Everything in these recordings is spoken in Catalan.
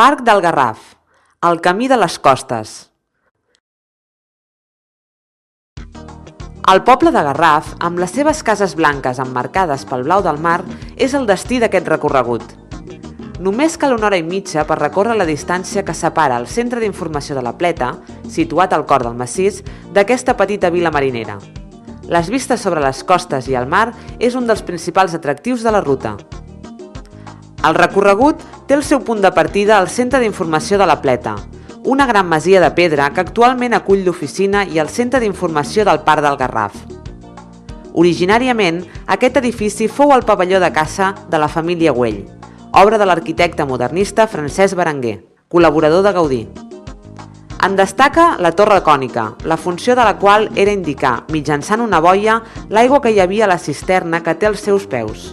Parc del Garraf, el camí de les costes. El poble de Garraf, amb les seves cases blanques emmarcades pel blau del mar, és el destí d'aquest recorregut. Només cal 1 hora i mitja per recórrer la distància que separa el centre d'informació de la Pleta, situat al cor del massís, d'aquesta petita vila marinera. Les vistes sobre les costes i el mar és un dels principals atractius de la ruta. El recorregut té el seu punt de partida al centre d'informació de la Pleta, una gran masia de pedra que actualment acull l'oficina i el centre d'informació del Parc del Garraf. Originàriament, aquest edifici fou el pavelló de caça de la família Güell, obra de l'arquitecte modernista Francesc Berenguer, col·laborador de Gaudí. En destaca la torre cònica, la funció de la qual era indicar, mitjançant una boia, l'aigua que hi havia a la cisterna que té als seus peus.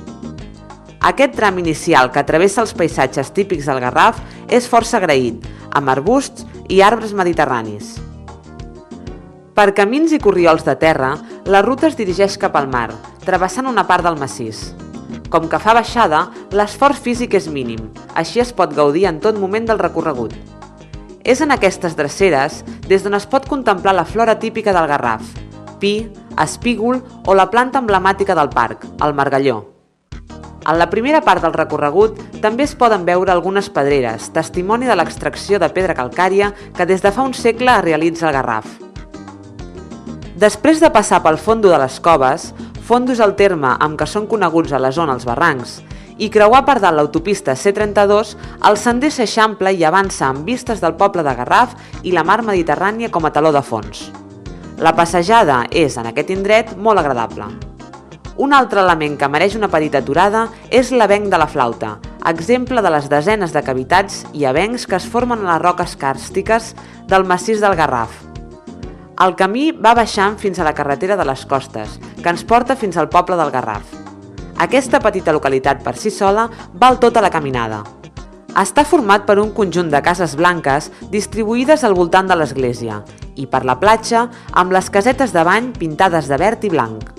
Aquest tram inicial que travessa els paisatges típics del Garraf és força agraït, amb arbusts i arbres mediterranis. Per camins i corriols de terra, la ruta es dirigeix cap al mar, travessant una part del massís. Com que fa baixada, l'esforç físic és mínim, així es pot gaudir en tot moment del recorregut. És en aquestes dreceres des d'on es pot contemplar la flora típica del Garraf, pi, espígol o la planta emblemàtica del parc, el margalló. En la primera part del recorregut també es poden veure algunes pedreres, testimoni de l'extracció de pedra calcària que des de fa un segle es realitza al Garraf. Després de passar pel fondo de les coves, fondo és el terme amb què són coneguts a la zona els barrancs, i creuar per dalt l'autopista C32, el sender s'eixampla i avança amb vistes del poble de Garraf i la mar Mediterrània com a teló de fons. La passejada és, en aquest indret, molt agradable. Un altre element que mereix una petita aturada és l'avenc de la Flauta, exemple de les desenes de cavitats i avencs que es formen a les roques càrstiques del massís del Garraf. El camí va baixant fins a la carretera de les Costes, que ens porta fins al poble del Garraf. Aquesta petita localitat per si sola val tota la caminada. Està format per un conjunt de cases blanques distribuïdes al voltant de l'església i per la platja amb les casetes de bany pintades de verd i blanc.